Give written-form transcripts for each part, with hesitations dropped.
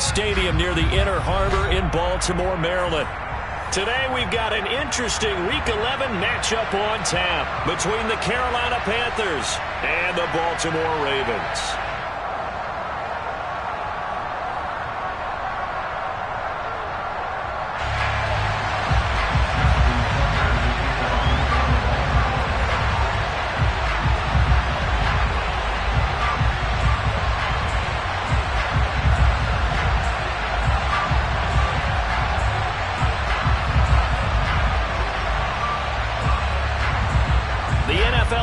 Bank Stadium near the Inner Harbor in Baltimore, Maryland. Today we've got an interesting Week 11 matchup on tap between the Carolina Panthers and the Baltimore Ravens.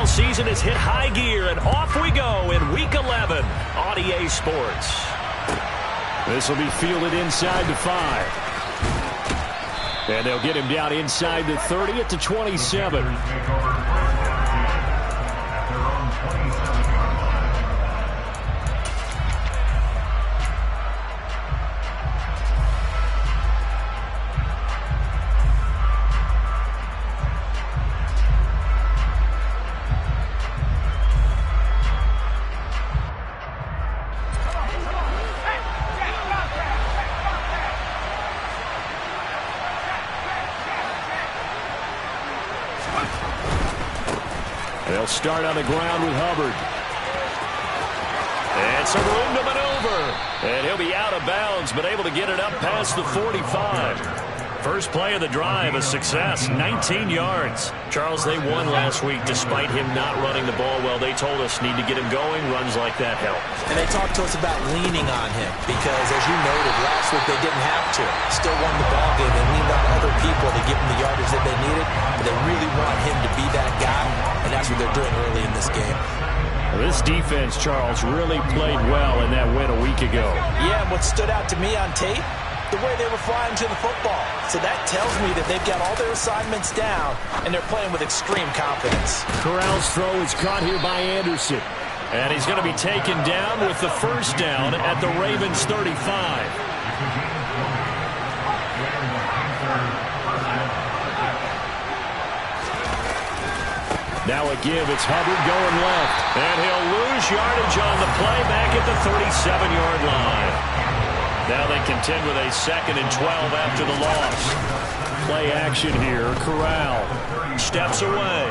Season has hit high gear, and off we go in Week 11 on EA Sports. This will be fielded inside the 5. And they'll get him down inside the 30 at the 27. They'll start on the ground with Hubbard. And some room to maneuver. And he'll be out of bounds, but able to get it up past the 45. First play of the drive, a success, 19 yards. Charles, they won last week despite him not running the ball well. They told us need to get him going. Runs like that help. And they talked to us about leaning on him because, as you noted, last week they didn't have to. Still won the ball game. They leaned on other people to give them the yardage that they needed. But they really want him to be that guy, and that's what they're doing early in this game. This defense, Charles, really played well in that win a week ago. Yeah, and what stood out to me on tape, the way they were flying to the football. So that tells me that they've got all their assignments down, and they're playing with extreme confidence. Corral's throw is caught here by Anderson. And he's going to be taken down with the first down at the Ravens 35. Now a give. It's Hubbard going left. And he'll lose yardage on the play back at the 37-yard line. Now they contend with a 2nd and 12 after the loss. Play action here. Corral steps away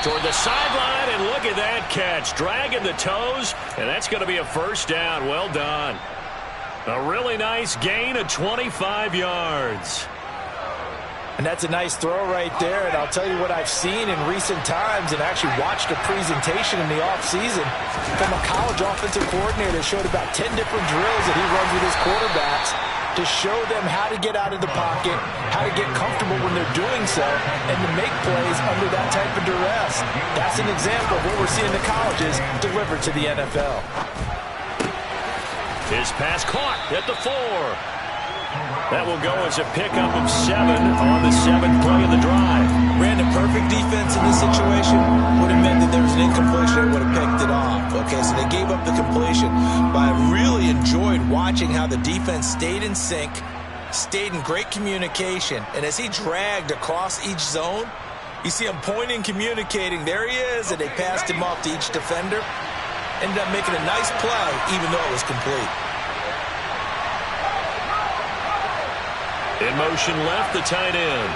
toward the sideline, and look at that catch. Dragging the toes, and that's going to be a first down. Well done. A really nice gain of 25 yards. And that's a nice throw right there. And I'll tell you what I've seen in recent times and actually watched a presentation in the offseason from a college offensive coordinator that showed about 10 different drills that he runs with his quarterbacks to show them how to get out of the pocket, how to get comfortable when they're doing so, and to make plays under that type of duress. That's an example of what we're seeing in the colleges delivered to the NFL. His pass caught at the 4. That will go as a pickup of 7 on the 7th play of the drive. Ran a perfect defense in this situation. Would have meant that there was an incompletion. They would have picked it off. Okay, so they gave up the completion. But I really enjoyed watching how the defense stayed in sync, stayed in great communication. And as he dragged across each zone, you see him pointing, communicating. There he is, and they passed him off to each defender. Ended up making a nice play, even though it was complete. In motion left, the tight end.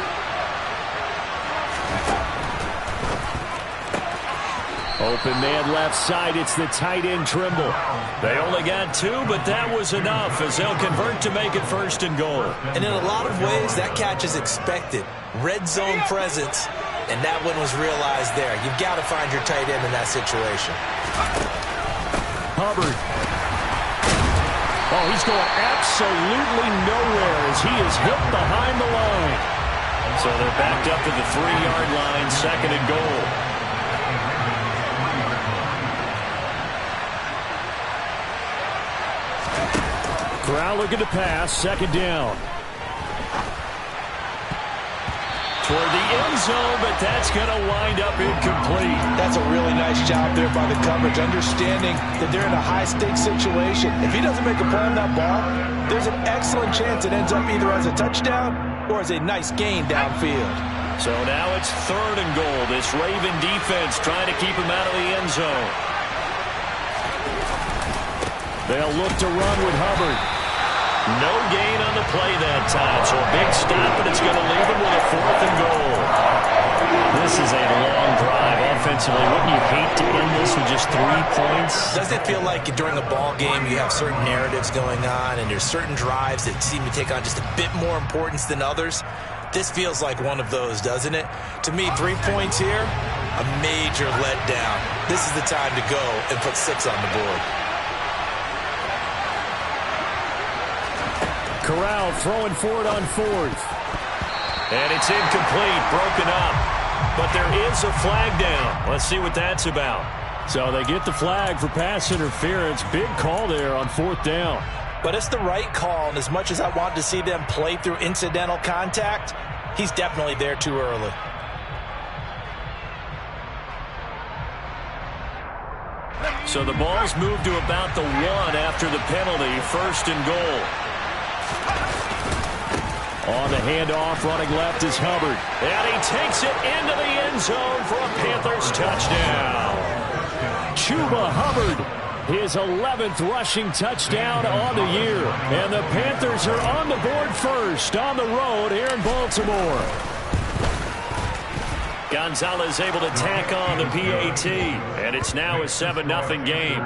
Open man left side. It's the tight end, Trimble. They only got 2, but that was enough as they'll convert to make it 1st and goal. And in a lot of ways, that catch is expected. Red zone presence, and that one was realized there. You've got to find your tight end in that situation. Hubbard. Oh, he's going absolutely nowhere as he is hit behind the line. So they're backed up to the 3-yard line, 2nd and goal. Corral looking to pass, 2nd down. Toward the end zone, but that's going to wind up incomplete. That's a really nice job there by the coverage, understanding that they're in a high-stakes situation. If he doesn't make a play on that ball, there's an excellent chance it ends up either as a touchdown or as a nice gain downfield. So now it's 3rd and goal. This Raven defense trying to keep him out of the end zone. They'll look to run with Hubbard. No gain on the play that time, so a big stop, and it's going to leave them with a 4th and goal. This is a long drive offensively. Wouldn't you hate to end this with just 3 points? Doesn't it feel like during a ball game you have certain narratives going on and there's certain drives that seem to take on just a bit more importance than others? This feels like one of those, doesn't it? To me, 3 points here, a major letdown. This is the time to go and put 6 on the board. Corral throwing for it on 4th. And it's incomplete, broken up. But there is a flag down. Let's see what that's about. So they get the flag for pass interference. Big call there on 4th down. But it's the right call, and as much as I want to see them play through incidental contact, he's definitely there too early. So the ball's moved to about the 1 after the penalty, 1st and goal. On the handoff, running left is Hubbard. And he takes it into the end zone for a Panthers touchdown. Chuba Hubbard, his 11th rushing touchdown on the year. And the Panthers are on the board first on the road here in Baltimore. Gonzalez able to tack on the PAT. And it's now a 7-0 game.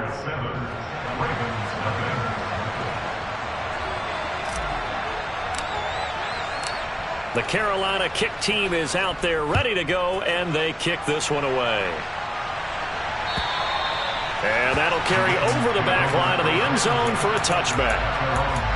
The Carolina kick team is out there ready to go, and they kick this one away. And that'll carry over the back line of the end zone for a touchback.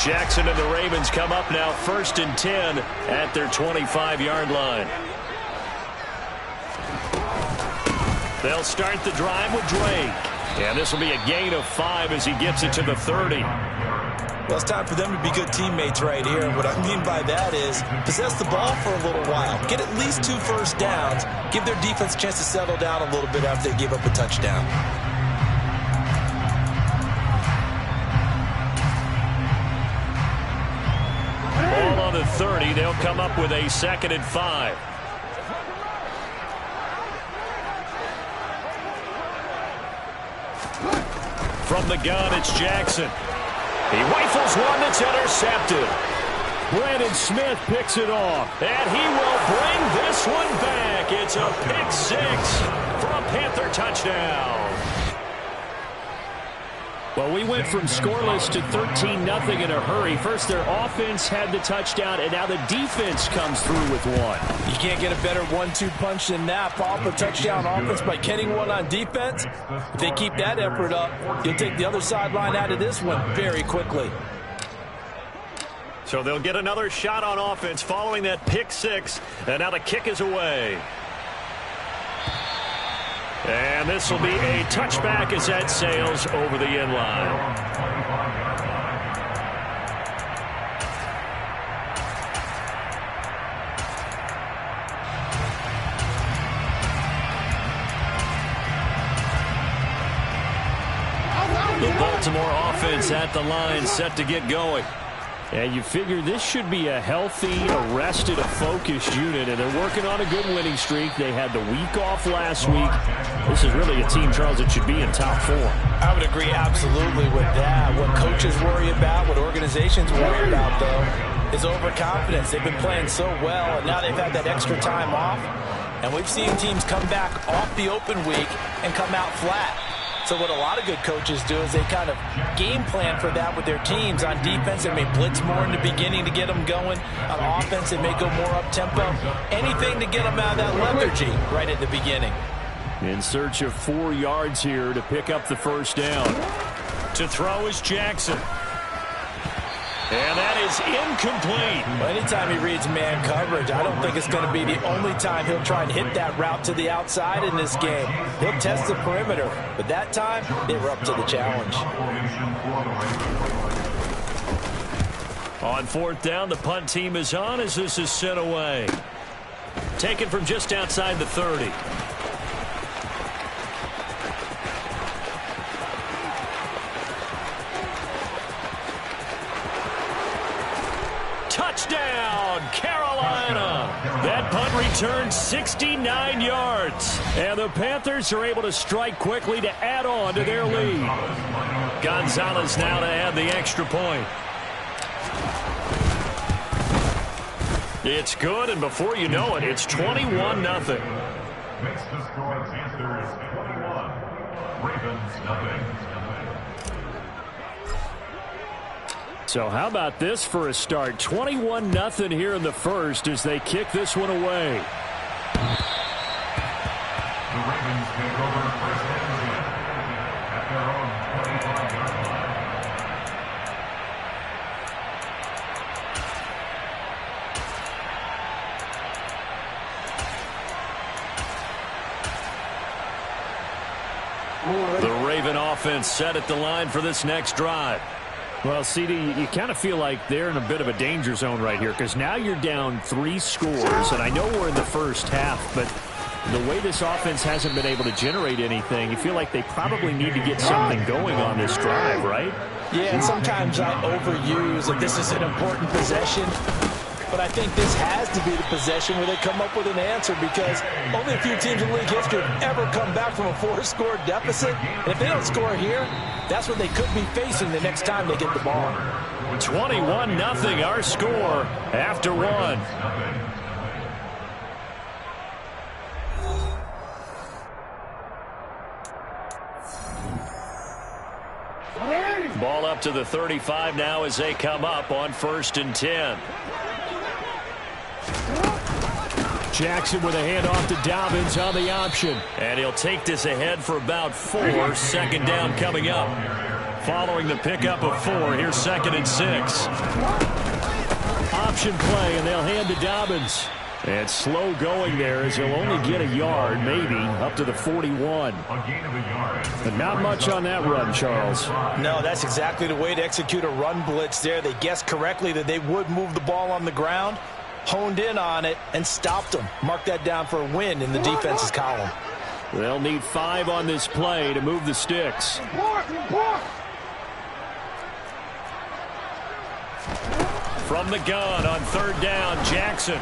Jackson and the Ravens come up now 1st and 10 at their 25-yard line. They'll start the drive with Drake. And this will be a gain of 5 as he gets it to the 30. Well, it's time for them to be good teammates right here. And what I mean by that is possess the ball for a little while. Get at least 2 first downs. Give their defense a chance to settle down a little bit after they give up a touchdown. On the 30, they'll come up with a 2nd and 5. From the gun, it's Jackson. He rifles one that's intercepted. Brandon Smith picks it off, and he will bring this one back. It's a pick 6 for a Panther touchdown. Well, we went from scoreless to 13-0 in a hurry. First, their offense had the touchdown, and now the defense comes through with one. You can't get a better 1-2 punch than that. Pop a touchdown offense by getting one on defense. If they keep that effort up, you'll take the other sideline out of this one very quickly. So they'll get another shot on offense following that pick 6, and now the kick is away. And this will be a touchback as that sails over the end line. The Baltimore offense at the line, set to get going. And you figure this should be a healthy, arrested, a focused unit, and they're working on a good winning streak. They had the week off last week. This is really a team, Charles, that should be in top 4. I would agree absolutely with that. What coaches worry about, what organizations worry about, though, is overconfidence. They've been playing so well, and now they've had that extra time off. And we've seen teams come back off the open week and come out flat. So what a lot of good coaches do is they kind of game plan for that with their teams. On defense, they may blitz more in the beginning to get them going. On offense, they may go more up-tempo. Anything to get them out of that lethargy right at the beginning. In search of 4 yards here to pick up the first down. To throw is Jackson. And that is incomplete. Well, anytime he reads man coverage, I don't think it's going to be the only time he'll try and hit that route to the outside in this game. He'll test the perimeter, but that time they were up to the challenge. On 4th down, the punt team is on as this is sent away. Taken from just outside the 30. returned 69 yards. And the Panthers are able to strike quickly to add on to their lead. Gonzalez now to add the extra point. It's good, and before you know it, it's 21-0. Makes the score Panthers 21, Ravens 0. So how about this for a start? 21-0 here in the first as they kick this one away. The Ravens take over first and 10 at their own 25-yard line. The Raven offense set at the line for this next drive. Well, CD, you kind of feel like they're in a bit of a danger zone right here because now you're down 3 scores, and I know we're in the first half, but the way this offense hasn't been able to generate anything, you feel like they probably need to get something going on this drive, right? Yeah, and sometimes I overuse that this is an important possession, but I think this has to be the possession where they come up with an answer because only a few teams in league history have ever come back from a 4-score deficit. And if they don't score here, that's what they could be facing the next time they get the ball. 21-0 our score after 1. Ball up to the 35 now as they come up on 1st and 10. Jackson with a handoff to Dobbins on the option. And he'll take this ahead for about 4. 2nd down coming up. Following the pickup of 4, here's 2nd and 6. Option play, and they'll hand to Dobbins. And slow going there as he'll only get a yard, maybe, up to the 41. But not much on that run, Charles. No, that's exactly the way to execute a run blitz there. They guessed correctly that they would move the ball on the ground, honed in on it, and stopped them. Mark that down for a win in the defense's column. They'll need 5 on this play to move the sticks. From the gun on 3rd down, Jackson.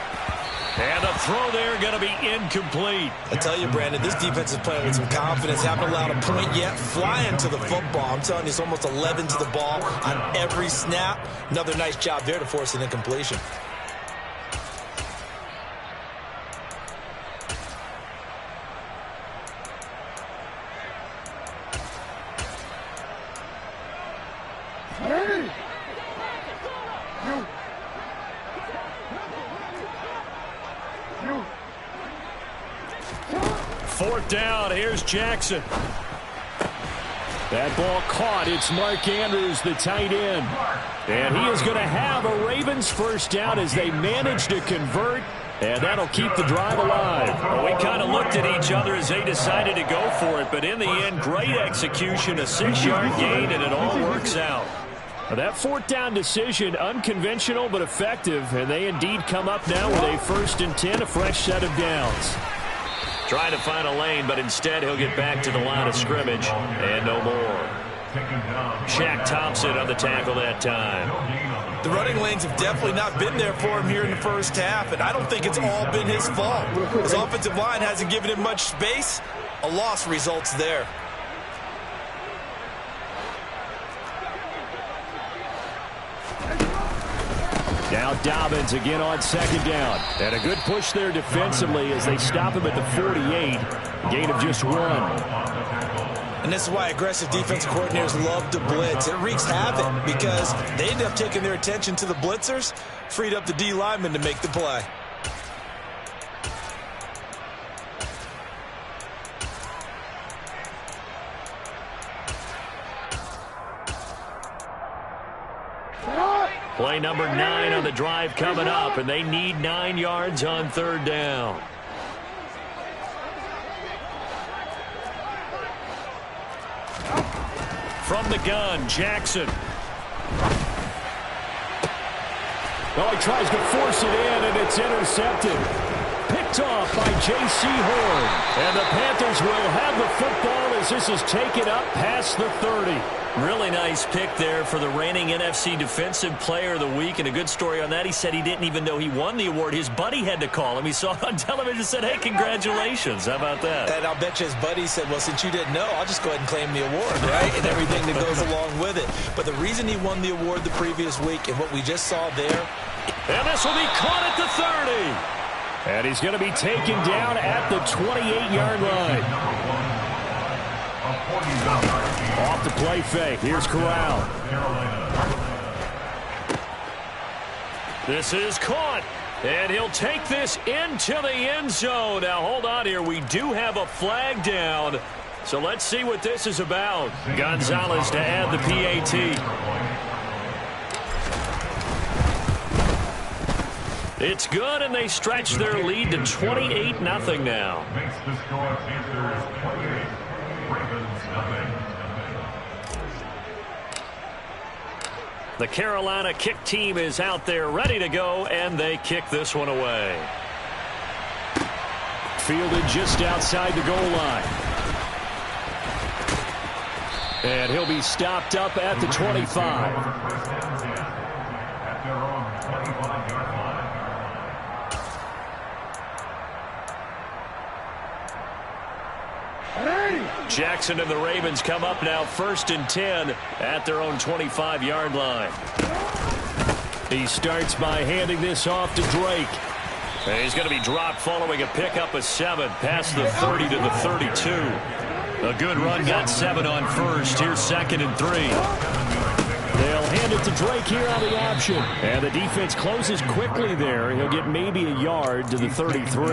And the throw there going to be incomplete. I tell you, Brandon, this defense is playing with some confidence. Haven't allowed a point yet. Flying to the football. I'm telling you, it's almost 11 to the ball on every snap. Another nice job there to force an incompletion. Fourth down, here's Jackson. That ball caught. It's Mark Andrews, the tight end. And he is going to have a Ravens first down as they manage to convert. And that'll keep the drive alive. Well, we kind of looked at each other as they decided to go for it. But in the end, great execution, a 6-yard gain, and it all works out. Well, that 4th down decision, unconventional but effective. And they indeed come up now with a 1st and 10, a fresh set of downs. Trying to find a lane, but instead he'll get back to the line of scrimmage. And no more. Shaq Thompson on the tackle that time. The running lanes have definitely not been there for him here in the first half, and I don't think it's all been his fault. His offensive line hasn't given him much space. A loss results there. Now Dobbins again on 2nd down. And a good push there defensively as they stop him at the 48. Gain of just 1. And this is why aggressive defensive coordinators love to blitz. It wreaks havoc because they end up taking their attention to the blitzers, freed up the D lineman to make the play. Play number 9 on the drive coming up, and they need 9 yards on 3rd down. From the gun, Jackson. Oh, he tries to force it in, and it's intercepted. Picked off by J.C. Horn. And the Panthers will have the football as this is taken up past the 30. Really nice pick there for the reigning NFC Defensive Player of the Week, and a good story on that. He said he didn't even know he won the award. His buddy had to call him. He saw it on television and said, hey, congratulations. How about that? And I'll bet you his buddy said, well, since you didn't know, I'll just go ahead and claim the award, right? And everything that goes along with it. But the reason he won the award the previous week and what we just saw there. And this will be caught at the 30. And he's going to be taken down at the 28-yard line. Off the play fake. Here's Corral. This is caught. And he'll take this into the end zone. Now, hold on here. We do have a flag down. So let's see what this is about. Gonzalez to add the PAT. It's good, and they stretch their lead to 28-0 now. Makes the score. Panthers 28. Ravens nothing. The Carolina kick team is out there ready to go, and they kick this one away. Fielded just outside the goal line. And he'll be stopped up at the 25. At their own 25-yard line. Jackson and the Ravens come up now 1st and 10 at their own 25-yard line. He starts by handing this off to Drake. And he's going to be dropped following a pickup of 7 past the 30 to the 32. A good run, got 7 on first. Here's 2nd and 3. They'll hand it to Drake here on the option. And the defense closes quickly there. He'll get maybe a yard to the 33.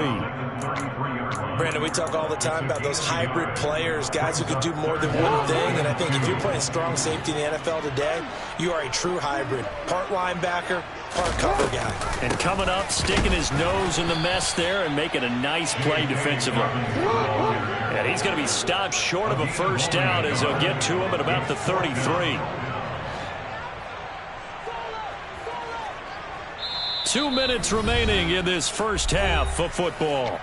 Brandon, we talk all the time about those hybrid players, guys who can do more than one thing. And I think if you're playing strong safety in the NFL today, you are a true hybrid. Part linebacker, part cover guy. And coming up, sticking his nose in the mess there and making a nice play defensively. And he's going to be stopped short of a first down as they'll get to him at about the 33. 2 minutes remaining in this first half of football.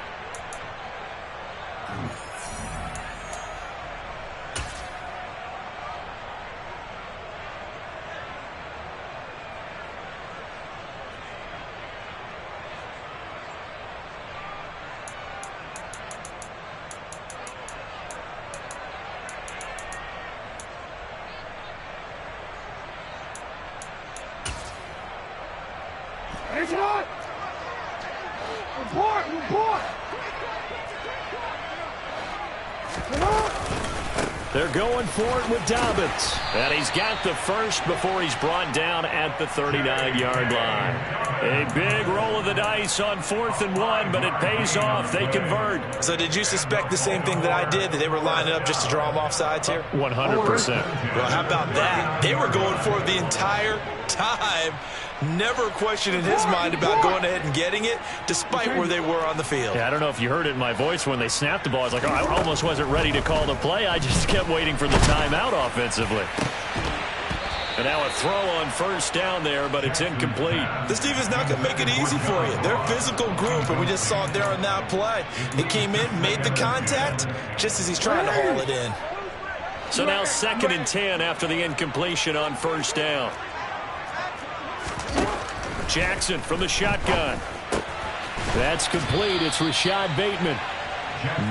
They're going for it with Dobbins. And he's got the first before he's brought down at the 39-yard line. A big roll of the dice on 4th and 1, but it pays off. They convert. So did you suspect the same thing that I did, that they were lining up just to draw them off sides here? 100%. Well, how about that? They were going for it the entire time. Never a question in his mind about going ahead and getting it, despite where they were on the field. Yeah, I don't know if you heard it in my voice when they snapped the ball. I was like, oh, I almost wasn't ready to call the play. I just kept waiting for the timeout offensively. And now a throw on first down there, but it's incomplete. This defense not going to make it easy for you. They're a physical group, and we just saw it there on that play. He came in, made the contact, just as he's trying to haul it in. So now 2nd and 10 after the incompletion on first down. Jackson from the shotgun. That's complete. It's Rashad Bateman.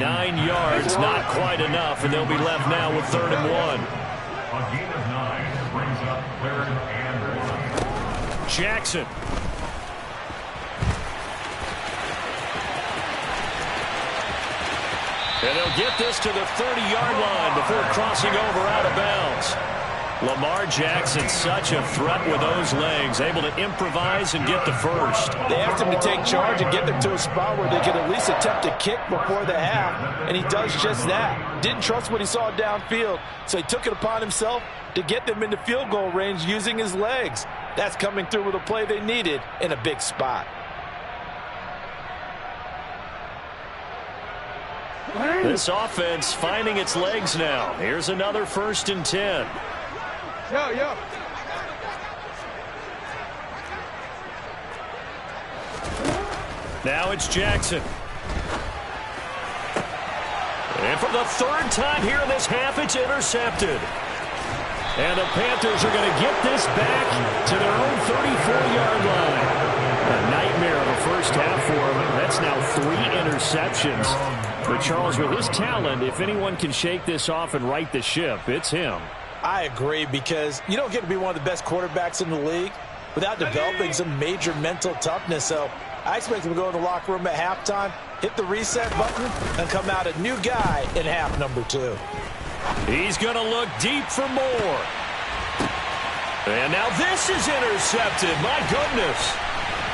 9 yards, not quite enough, and they'll be left now with 3rd and 1. A gain of 9 brings up 3rd and 1. Jackson. And they'll get this to the 30-yard line before crossing over out of bounds. Lamar Jackson, such a threat with those legs, able to improvise and get the first. They asked him to take charge and get them to a spot where they could at least attempt a kick before the half, and he does just that. Didn't trust what he saw downfield, so he took it upon himself to get them into field goal range using his legs. That's coming through with a play they needed in a big spot. This offense finding its legs now. Here's another 1st and 10. Yo. Now it's Jackson. And for the third time here in this half, it's intercepted. And the Panthers are going to get this back to their own 34-yard line. A nightmare of a first half for him. That's now 3 interceptions. But Charles, with his talent, if anyone can shake this off and right the ship, it's him. I agree, because you don't get to be one of the best quarterbacks in the league without developing some major mental toughness. So I expect him to go in the locker room at halftime, hit the reset button, and come out a new guy in half number 2. He's going to look deep for more. And now this is intercepted. My goodness.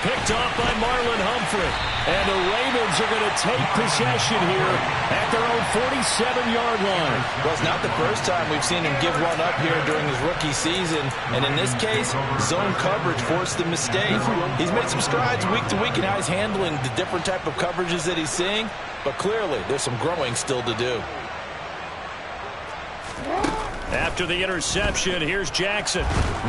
Picked off by Marlon Humphrey. And the Ravens are going to take possession here at their own 47-yard line. Well, it's not the first time we've seen him give one up here during his rookie season. And in this case, zone coverage forced the mistake. He's made some strides week to week in how he's handling the different type of coverages that he's seeing. But clearly, there's some growing still to do. After the interception, here's Jackson.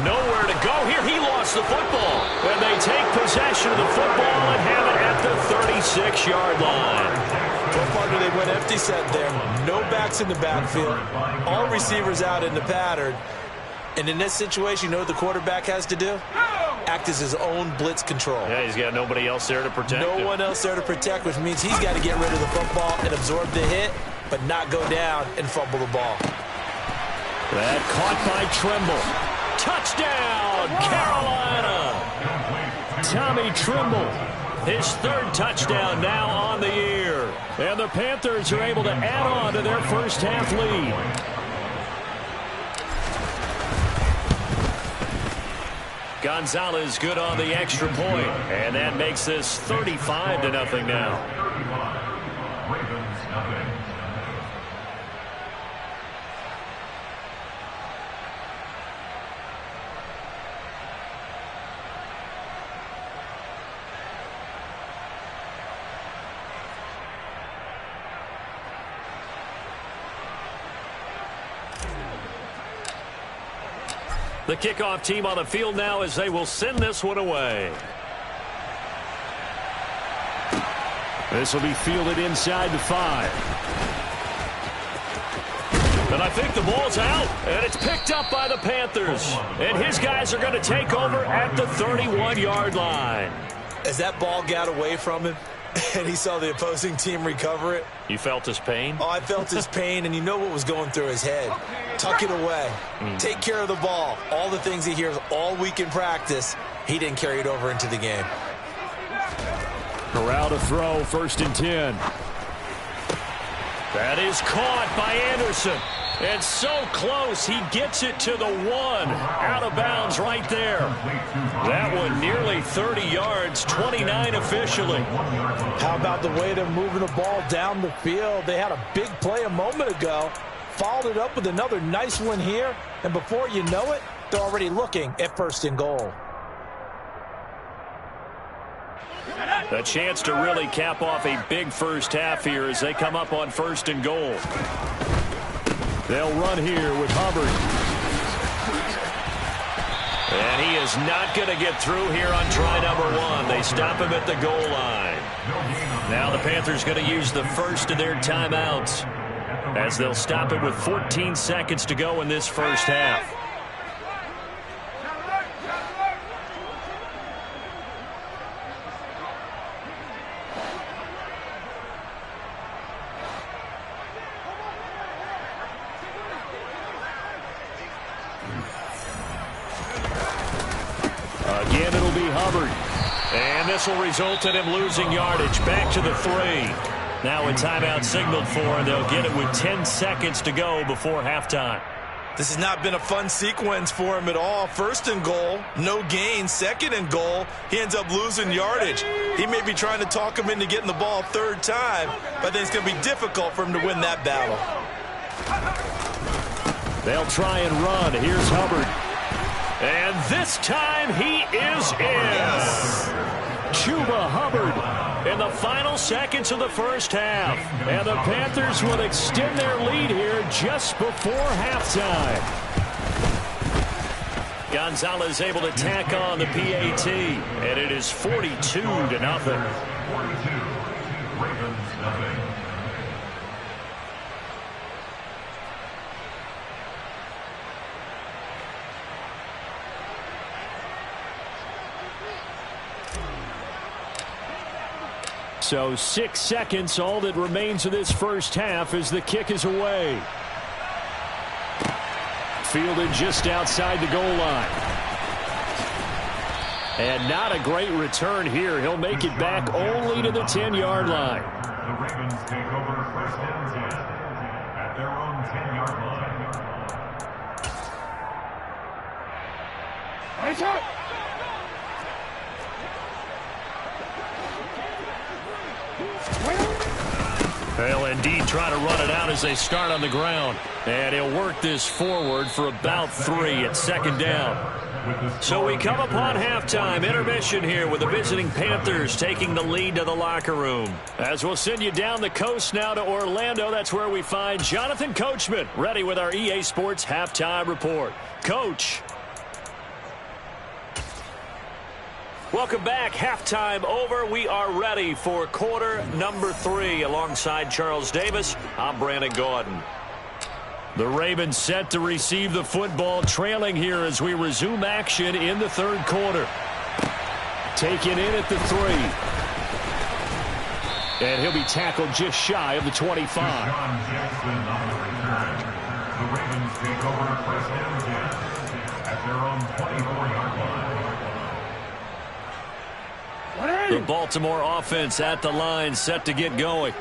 Nowhere to go here. He lost the football. And they take possession of the football and have it at the 36-yard line. Well, partner, they went empty set there. No backs in the backfield. All receivers out in the pattern. And in this situation, you know what the quarterback has to do? Act as his own blitz control. Yeah, he's got nobody else there to protect him. No one else there to protect, which means he's got to get rid of the football and absorb the hit, but not go down and fumble the ball. That caught by Trimble. Touchdown, Carolina! Tommy Trimble, his 3rd touchdown now on the year. And the Panthers are able to add on to their first half lead. Gonzalez good on the extra point. And that makes this 35-0 now. Ravens, nothing. The kickoff team on the field now as they will send this one away. This will be fielded inside the 5. And I think the ball's out, and it's picked up by the Panthers. And his guys are going to take over at the 31-yard line. As that ball got away from him, and he saw the opposing team recover it. You felt his pain? Oh, I felt his pain, and you know what was going through his head. Tuck it away. Take care of the ball. All the things he hears all week in practice, he didn't carry it over into the game. Corral to throw, 1st and 10. That is caught by Anderson. And so close, he gets it to the 1. Out of bounds right there. That one nearly 30 yards, 29 officially. How about the way they're moving the ball down the field? They had a big play a moment ago. Followed it up with another nice one here. And before you know it, they're already looking at 1st and goal. A chance to really cap off a big first half here as they come up on 1st and goal. They'll run here with Hubbard. And he is not going to get through here on try number 1. They stop him at the goal line. Now the Panthers going to use the first of their timeouts as they'll stop it with 14 seconds to go in this first half. Again, it'll be Hubbard. And this will result in him losing yardage. Back to the 3. Now a timeout signaled for, and they'll get it with 10 seconds to go before halftime. This has not been a fun sequence for him at all. 1st and goal, no gain. 2nd and goal, he ends up losing yardage. He may be trying to talk him into getting the ball 3rd time, but I think it's going to be difficult for him to win that battle. They'll try and run. Here's Hubbard. And this time he is in. Chuba Hubbard in the final seconds of the first half. And the Panthers will extend their lead here just before halftime. Gonzalez able to tack on the PAT. And it is 42-0. 42. Ravens, nothing. So 6 seconds, all that remains of this first half as the kick is away. Fielded just outside the goal line. And not a great return here. He'll make it back only to the 10-yard line. The Ravens take over first and 10 at their own 10-yard line. Nice shot. They'll indeed try to run it out as they start on the ground. And he'll work this forward for about 3 at second down. So we come upon halftime intermission here with the visiting Panthers taking the lead to the locker room. As we'll send you down the coast now to Orlando, that's where we find Jonathan Coachman ready with our EA Sports halftime report. Coach. Welcome back. Halftime over. We are ready for quarter number 3 alongside Charles Davis. I'm Brandon Gordon. The Ravens set to receive the football, trailing here as we resume action in the third quarter. Taken in at the 3. And he'll be tackled just shy of the 25. John Jackson on the return. The Ravens take over first and 10 at their own 24-yard line. The Baltimore offense at the line, set to get going.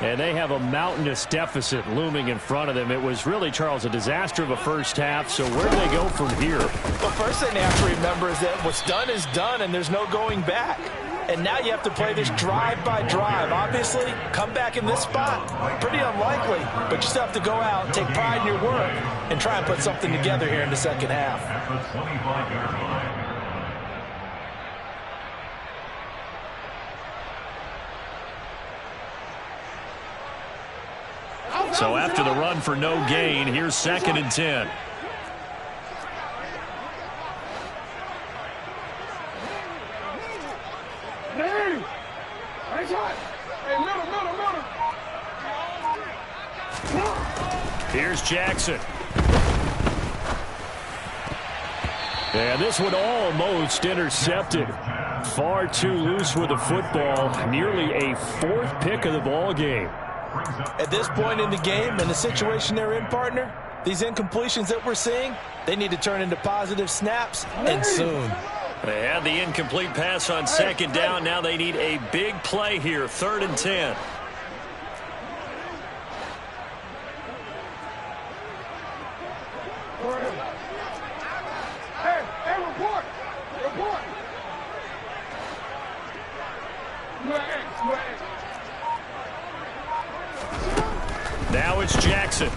And they have a mountainous deficit looming in front of them. It was really, Charles, a disaster of a first half. So where do they go from here? Well, first thing they have to remember is that what's done is done, and there's no going back. And now you have to play this drive by drive. Obviously, come back in this spot, pretty unlikely. But you still have to go out, take pride in your work, and try and put something together here in the second half. At the 25-yard line. So after the run for no gain, here's second and 10. Hey, nice shot. Hey, middle. Here's Jackson. And this one almost intercepted. Far too loose with the football. Nearly a 4th pick of the ball game. At this point in the game and the situation they're in, partner, these incompletions that we're seeing, they need to turn into positive snaps, and soon. They had the incomplete pass on second down. Now they need a big play here, 3rd and 10. Hey, report. Now it's Jackson.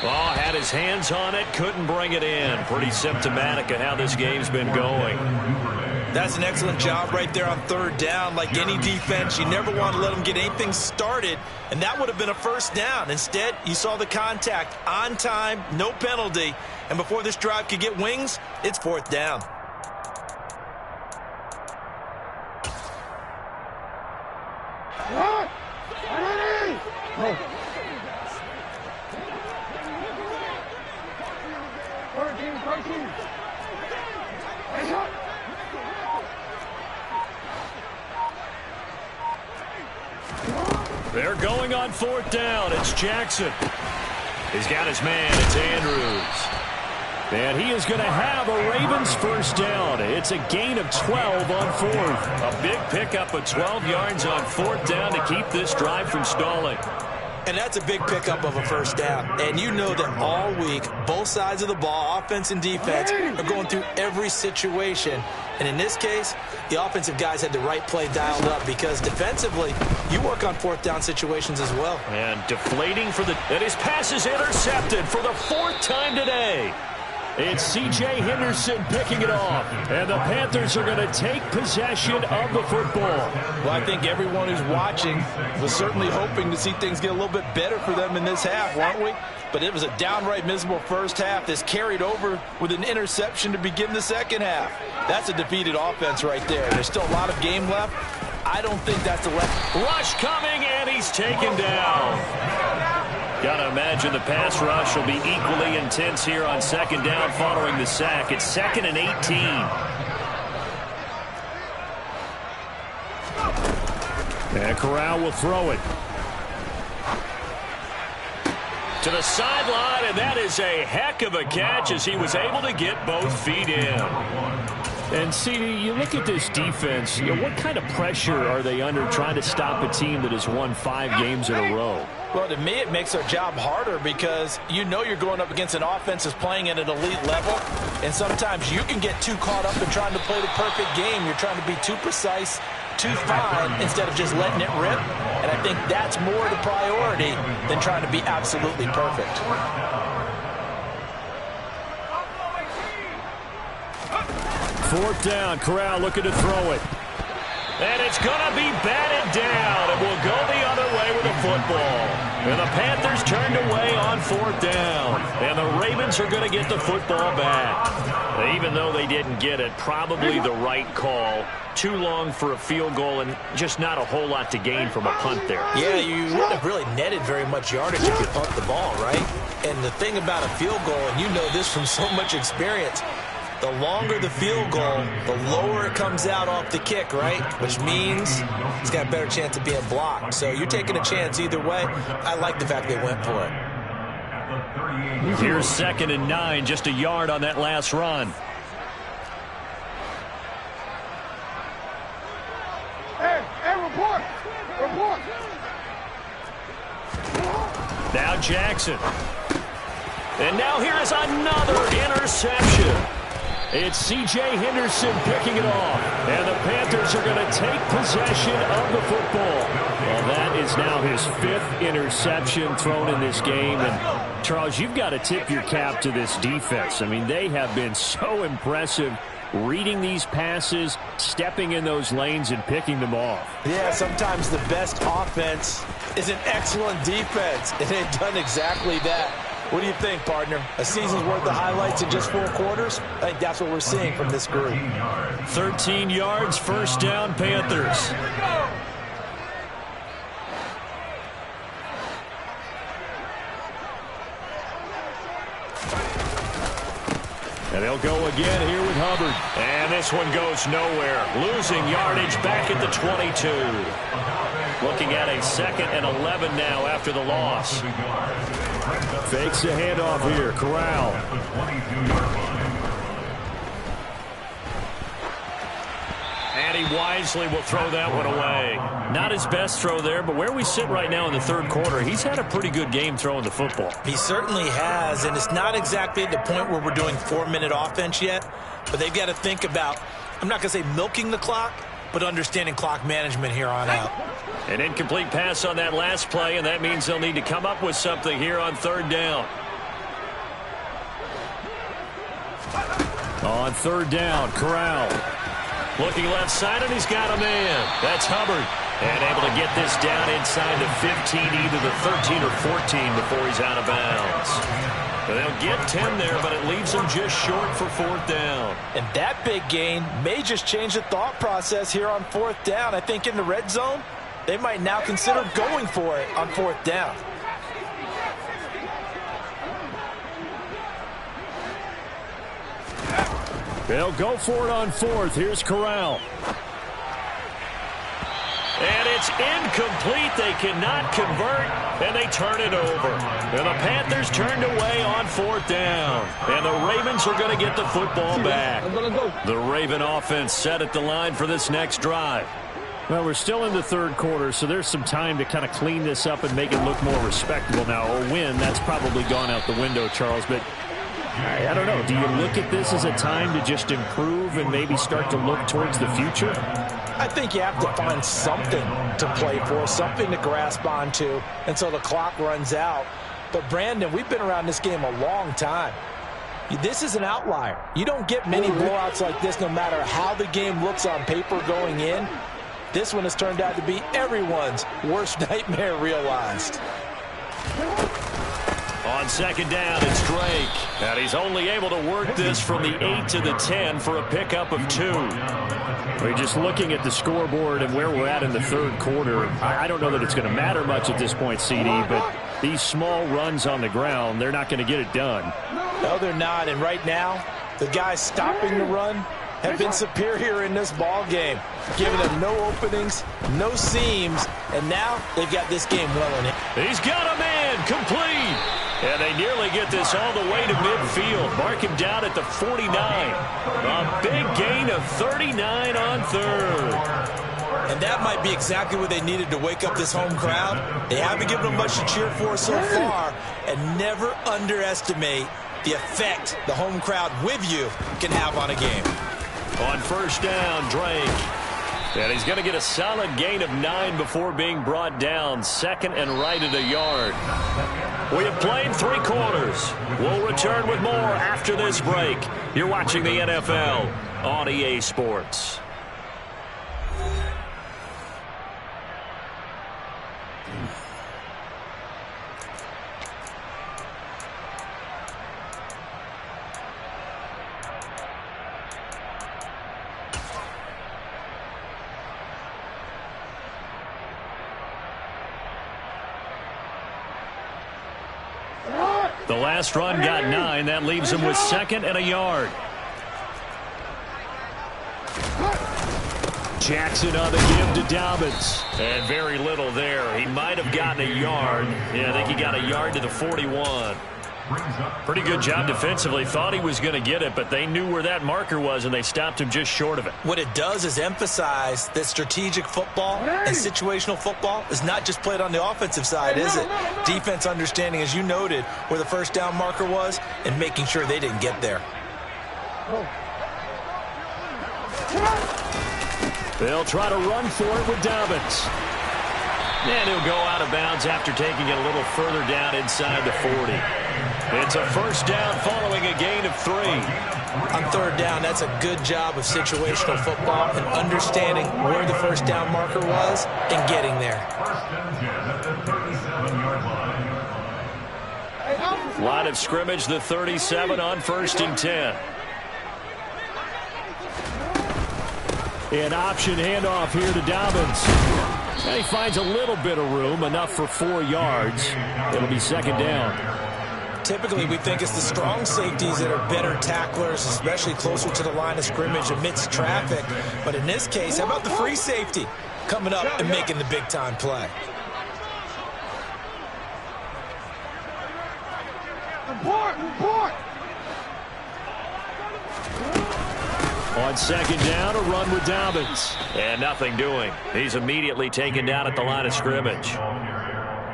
Oh, had his hands on it, couldn't bring it in. Pretty symptomatic of how this game's been going. That's an excellent job right there on 3rd down. Like any defense, you never want to let them get anything started, and that would have been a first down. Instead, you saw the contact on time, no penalty, and before this drive could get wings, it's 4th down. What? No. 13. Nice shot. They're going on 4th down. It's Jackson. He's got his man. It's Andrews. And he is going to have a Ravens first down. It's a gain of 12 on 4th. A big pickup of 12 yards on 4th down to keep this drive from stalling. And that's a big pickup of a first down. And you know that all week, both sides of the ball, offense and defense, are going through every situation. And in this case, the offensive guys had the right play dialed up because defensively, you work on 4th down situations as well. And deflating for and his pass is intercepted for the 4th time today. It's C.J. Henderson picking it off. And the Panthers are going to take possession of the football. Well, I think everyone who's watching was certainly hoping to see things get a little bit better for them in this half, weren't we? But it was a downright miserable first half that's carried over with an interception to begin the second half. That's a defeated offense right there. There's still a lot of game left. I don't think that's the left. Rush coming, and he's taken down. Gotta imagine the pass rush will be equally intense here on second down following the sack. It's 2nd and 18. And Corral will throw it. To the sideline, and that is a heck of a catch as he was able to get both feet in. And, CD, you look at this defense, what kind of pressure are they under trying to stop a team that has won 5 games in a row? Well, to me, it makes their job harder because you know you're going up against an offense that's playing at an elite level, and sometimes you can get too caught up in trying to play the perfect game. You're trying to be too precise, too fine, instead of just letting it rip. And I think that's more the priority than trying to be absolutely perfect. Fourth down, Corral looking to throw it. And it's going to be batted down. It will go the other way with the football. And the Panthers turned away on fourth down. And the Ravens are going to get the football back. Even though they didn't get it, probably the right call. Too long for a field goal and just not a whole lot to gain from a punt there. Yeah, you wouldn't have really netted very much yardage if you punt the ball, right? And the thing about a field goal, and you know this from so much experience, the longer the field goal, the lower it comes out off the kick, right? Which means it's got a better chance of being blocked. So you're taking a chance either way. I like the fact they went for it. Here's 2nd and 9, just a yard on that last run. Hey, report! Report! Now Jackson. And now here is another interception. It's C.J. Henderson picking it off. And the Panthers are going to take possession of the football. Well, that is now his 5th interception thrown in this game. And, Charles, you've got to tip your cap to this defense. I mean, they have been so impressive reading these passes, stepping in those lanes, and picking them off. Yeah, sometimes the best offense is an excellent defense. And they've done exactly that. What do you think, partner? A season's worth of highlights in just 4 quarters? I think that's what we're seeing from this group. 13 yards, first down, Panthers. And they'll go again here with Hubbard. And this one goes nowhere. Losing yardage back at the 22. Looking at a 2nd and 11 now after the loss. Fakes a handoff here. Corral. And he wisely will throw that one away. Not his best throw there, but where we sit right now in the 3rd quarter, he's had a pretty good game throwing the football. He certainly has, and it's not exactly at the point where we're doing 4-minute offense yet, but they've got to think about, I'm not going to say milking the clock, but understanding clock management here on out. An incomplete pass on that last play, and that means they'll need to come up with something here on 3rd down. On 3rd down, Corral. Looking left side, and he's got a man. That's Hubbard. And able to get this down inside the 15, either the 13 or 14 before he's out of bounds. They'll get 10 there, but it leaves them just short for 4th down. And that big gain may just change the thought process here on 4th down. I think in the red zone, they might now consider going for it on 4th down. They'll go for it on 4th. Here's Corral. And it's incomplete. They cannot convert, and they turn it over. And the Panthers turned away on 4th down. And the Ravens are going to get the football back. The Raven offense set at the line for this next drive. Well, we're still in the 3rd quarter, so there's some time to kind of clean this up and make it look more respectable now. A win, that's probably gone out the window, Charles, but I don't know. Do you look at this as a time to just improve and maybe start to look towards the future? I think you have to find something to play for, something to grasp onto until the clock runs out. But, Brandon, we've been around this game a long time. This is an outlier. You don't get many blowouts like this no matter how the game looks on paper going in. This one has turned out to be everyone's worst nightmare realized. On 2nd down, it's Drake. And he's only able to work this from the 8 to the 10 for a pickup of 2. We're just looking at the scoreboard and where we're at in the 3rd quarter. I don't know that it's going to matter much at this point, CD, but these small runs on the ground, they're not going to get it done. No, they're not. And right now, the guys stopping the run have been superior in this ball game. giving them no openings, no seams, and now they've got this game well in hand. He's got a man, complete. And they nearly get this all the way to midfield. Mark him down at the 49. A big gain of 39 on third. And that might be exactly what they needed to wake up this home crowd. They haven't given them much to cheer for so far, and never underestimate the effect the home crowd with you can have on a game. On first down, Drake. And he's going to get a solid gain of 9 before being brought down. Second and right at a yard. We have played 3 quarters. We'll return with more after this break. You're watching the NFL on EA Sports. The last run got 9. That leaves him with second and a yard. Jackson on the give to Dobbins. And very little there. He might have gotten a yard. Yeah, I think he got a yard to the 41. Pretty good job defensively. Thought he was going to get it, but they knew where that marker was, and they stopped him just short of it. What it does is emphasize that strategic football and situational football is not just played on the offensive side, is it? Defense understanding, as you noted, where the first down marker was and making sure they didn't get there. They'll try to run for it with Dobbins. And he'll go out of bounds after taking it a little further down inside the 40. It's a first down following a gain of 3. On third down, that's a good job of situational football and understanding where the first down marker was and getting there. Line of scrimmage, the 37 on first and 10. An option handoff here to Dobbins. And he finds a little bit of room, enough for 4 yards. It'll be second down. Typically, we think it's the strong safeties that are better tacklers, especially closer to the line of scrimmage amidst traffic. But in this case, how about the free safety coming up and making the big-time play? Report! On second down, a run with Dobbins. And nothing doing. He's immediately taken down at the line of scrimmage.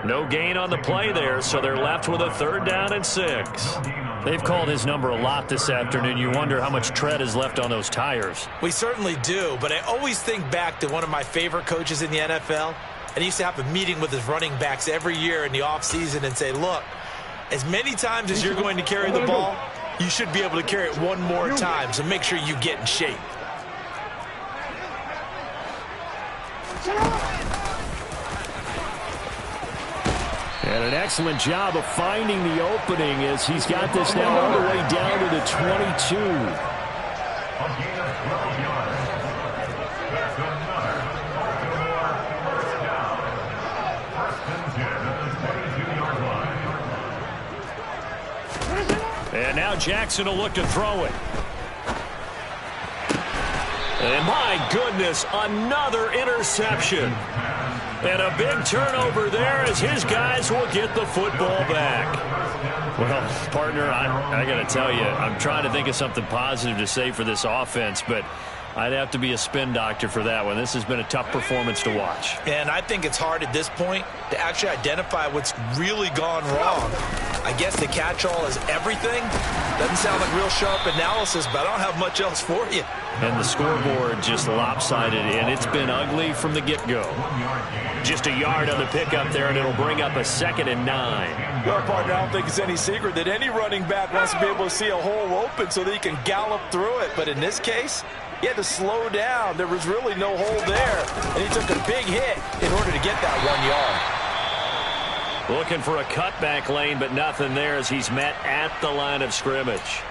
No gain on the play there, so they're left with a third down and 6. They've called his number a lot this afternoon. You wonder how much tread is left on those tires. We certainly do, but I always think back to one of my favorite coaches in the NFL. And he used to have a meeting with his running backs every year in the offseason and say, look, as many times as you're going to carry the ball, you should be able to carry it one more time, so make sure you get in shape. And an excellent job of finding the opening as he's got this now all the way down to the 22. And now Jackson will look to throw it. And my goodness, another interception. And a big turnover there as his guys will get the football back. Well, partner, I got to tell you, I'm trying to think of something positive to say for this offense, but I'd have to be a spin doctor for that one. This has been a tough performance to watch. And I think it's hard at this point to actually identify what's really gone wrong. I guess the catch-all is everything. Doesn't sound like real sharp analysis, but I don't have much else for you. And the scoreboard just lopsided, and it's been ugly from the get-go. Just a yard on the pickup there, and it'll bring up a second and 9. Well, partner, I don't think it's any secret that any running back wants to be able to see a hole open so that he can gallop through it. But in this case, he had to slow down. There was really no hole there, and he took a big hit in order to get that 1 yard. Looking for a cutback lane, but nothing there as he's met at the line of scrimmage.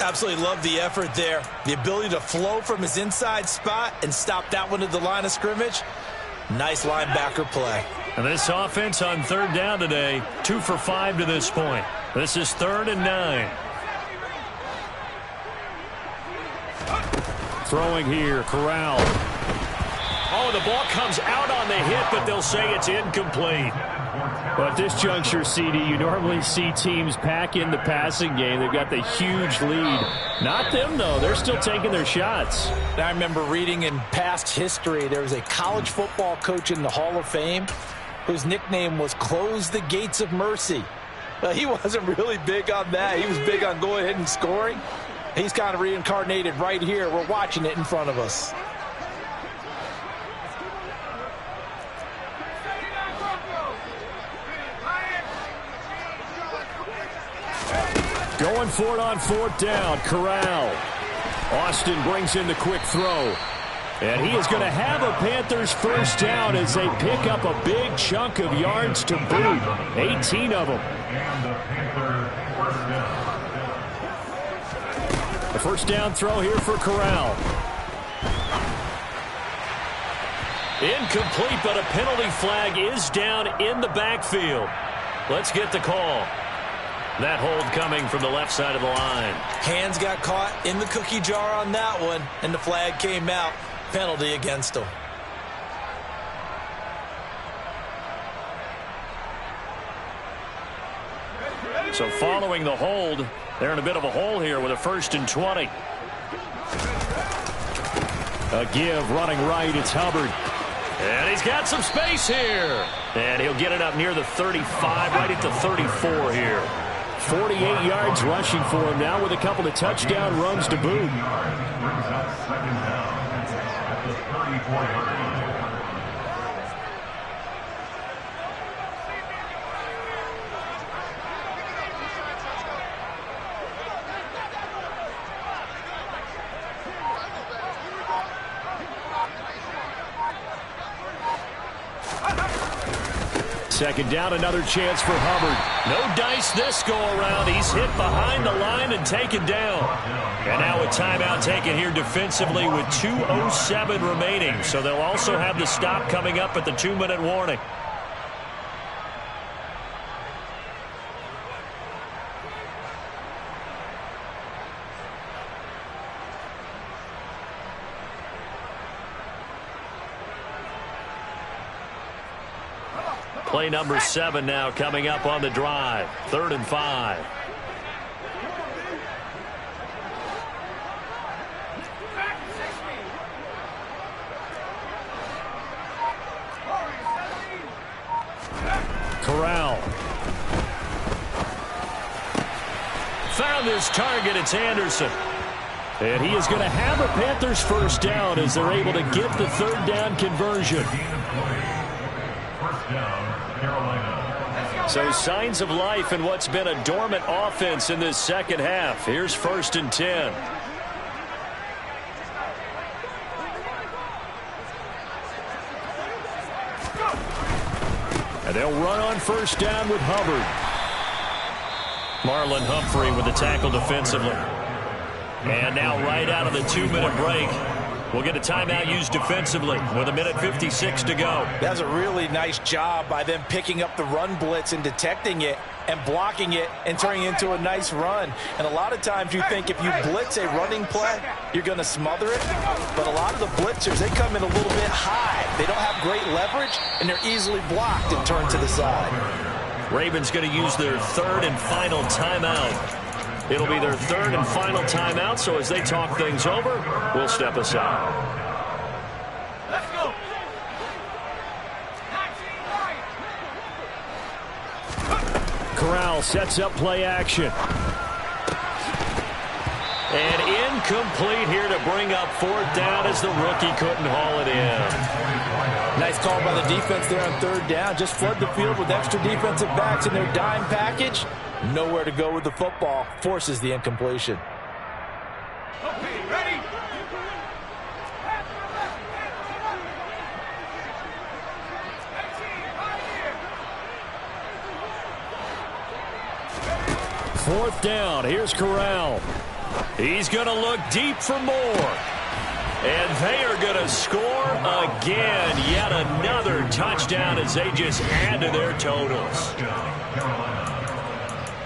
Absolutely love the effort there. The ability to flow from his inside spot and stop that one at the line of scrimmage. Nice linebacker play. And this offense on third down today, 2 for 5 to this point. This is 3rd and 9. Throwing here, Corral. Oh, the ball comes out on the hit, but they'll say it's incomplete. But at this juncture, CD, you normally see teams pack in the passing game. They've got the huge lead. Not them, though. They're still taking their shots. I remember reading in past history, there was a college football coach in the Hall of Fame whose nickname was Close the Gates of Mercy. But he wasn't really big on that. He was big on going ahead and scoring. He's kind of reincarnated right here. We're watching it in front of us. Going for it on fourth down. Corral. Austin brings in the quick throw. And he is going to have a Panthers first down as they pick up a big chunk of yards to boot. 18 of them. The first down throw here for Corral. Incomplete, but a penalty flag is down in the backfield. Let's get the call. That hold coming from the left side of the line. Hands got caught in the cookie jar on that one, and the flag came out. Penalty against him. So following the hold, they're in a bit of a hole here with a 1st and 20. A give running right. It's Hubbard. And he's got some space here. And he'll get it up near the 35, right at the 34 here. 48 yards rushing for him now with a couple of touchdown runs to boot. Second down, another chance for Hubbard. No dice this go-around. He's hit behind the line and taken down. And now a timeout taken here defensively with 2:07 remaining. So they'll also have the stop coming up at the 2-minute warning. Play number 7 now coming up on the drive. 3rd and 5. Corral. Found his target. It's Anderson. And he is going to have a Panthers first down as they're able to get the 3rd down conversion. So signs of life in what's been a dormant offense in this second half. Here's 1st and 10. And they'll run on first down with Hubbard. Marlon Humphrey with the tackle defensively. And now right out of the 2-minute break, we'll get a timeout used defensively with 1:56 to go. That's a really nice job by them picking up the run blitz and detecting it and blocking it and turning it into a nice run. And a lot of times you think if you blitz a running play, you're going to smother it. But a lot of the blitzers, they come in a little bit high. They don't have great leverage, and they're easily blocked and turned to the side. Ravens going to use their 3rd and final timeout. It'll be their 3rd and final timeout, so as they talk things over, we'll step aside. Let's go. Corral sets up play action. And incomplete here to bring up 4th down as the rookie couldn't haul it in. Nice call by the defense there on 3rd down. Just flood the field with extra defensive backs in their dime package. Nowhere to go with the football. Forces the incompletion. Okay, ready? Fourth down. Here's Corral. He's going to look deep for more. And they are going to score again. Yet another touchdown as they just add to their totals.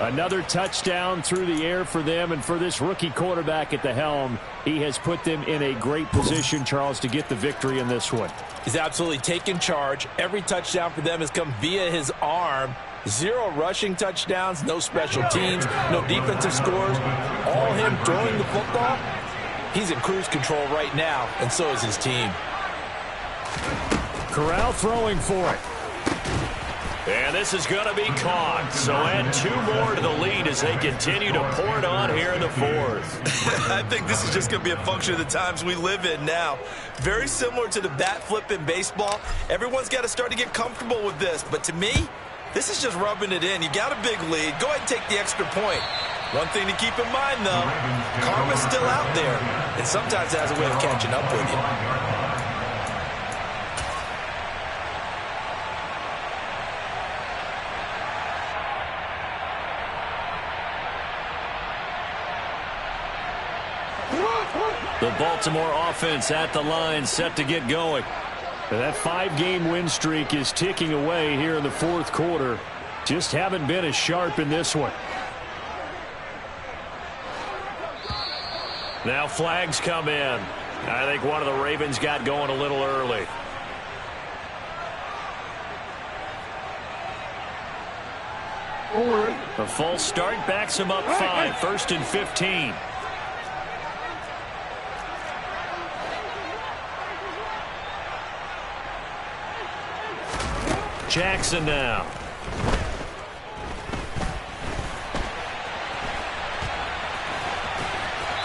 Another touchdown through the air for them, and for this rookie quarterback at the helm, he has put them in a great position, Charles, to get the victory in this one. He's absolutely taken charge. Every touchdown for them has come via his arm. 0 rushing touchdowns, no special teams, no defensive scores. All him throwing the football. He's in cruise control right now, and so is his team. Corral throwing for it. And this is going to be caught. So add 2 more to the lead as they continue to pour it on here in the 4th. I think this is just going to be a function of the times we live in now. Very similar to the bat flip in baseball. Everyone's got to start to get comfortable with this. But to me, this is just rubbing it in. You got a big lead. Go ahead and take the extra point. One thing to keep in mind, though, karma's still out there. And sometimes it has a way of catching up with you. The Baltimore offense at the line, set to get going. That 5-game win streak is ticking away here in the 4th quarter. Just haven't been as sharp in this one. Now flags come in. I think one of the Ravens got going a little early. A false start backs him up 5, 1st and 15. Jackson now.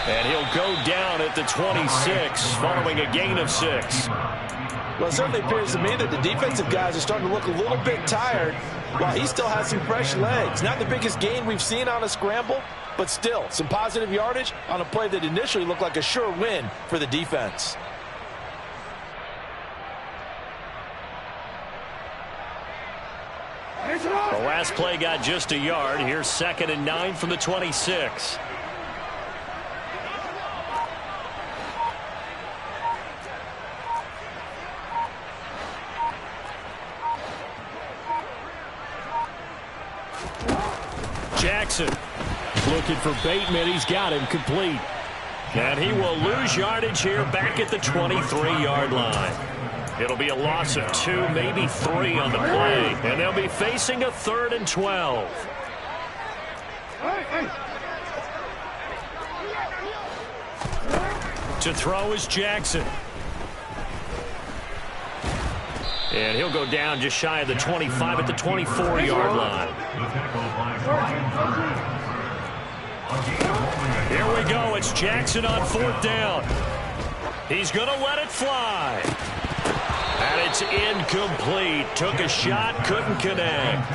And he'll go down at the 26 following a gain of 6. Well, it certainly appears to me that the defensive guys are starting to look a little bit tired while he still has some fresh legs. Not the biggest gain we've seen on a scramble, but still some positive yardage on a play that initially looked like a sure win for the defense. The last play got just a yard. Here's 2nd and 9 from the 26. Jackson Looking for Bateman. He's got him complete. And he will lose yardage here back at the 23-yard line. It'll be a loss of 2, maybe 3 on the play. And they'll be facing a 3rd and 12. To throw is Jackson. And he'll go down just shy of the 25 at the 24-yard line. Here we go. It's Jackson on 4th down. He's going to let it fly. And it's incomplete. Took a shot, couldn't connect.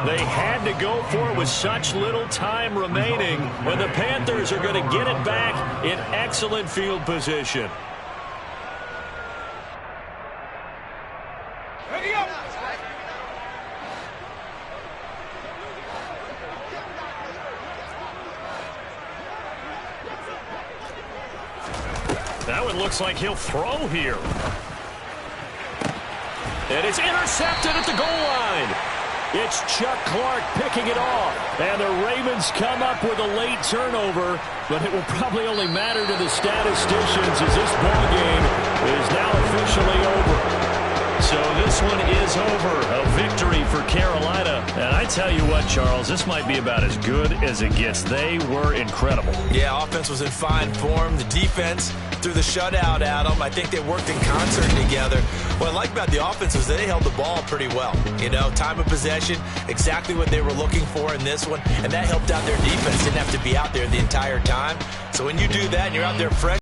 They had to go for it with such little time remaining, and the Panthers are going to get it back in excellent field position. Ready up! That one looks like he'll throw here. And it's intercepted at the goal line. It's Chuck Clark picking it off. And the Ravens come up with a late turnover, but it will probably only matter to the statisticians as this ball game is now officially over. So this one is over. A victory for Carolina. And I tell you what, Charles, this might be about as good as it gets. They were incredible. Yeah, offense was in fine form. The defense threw the shutout at them. I think they worked in concert together. What I like about the offense was they held the ball pretty well. You know, time of possession, exactly what they were looking for in this one. And that helped out their defense. Didn't have to be out there the entire time. So when you do that and you're out there fresh,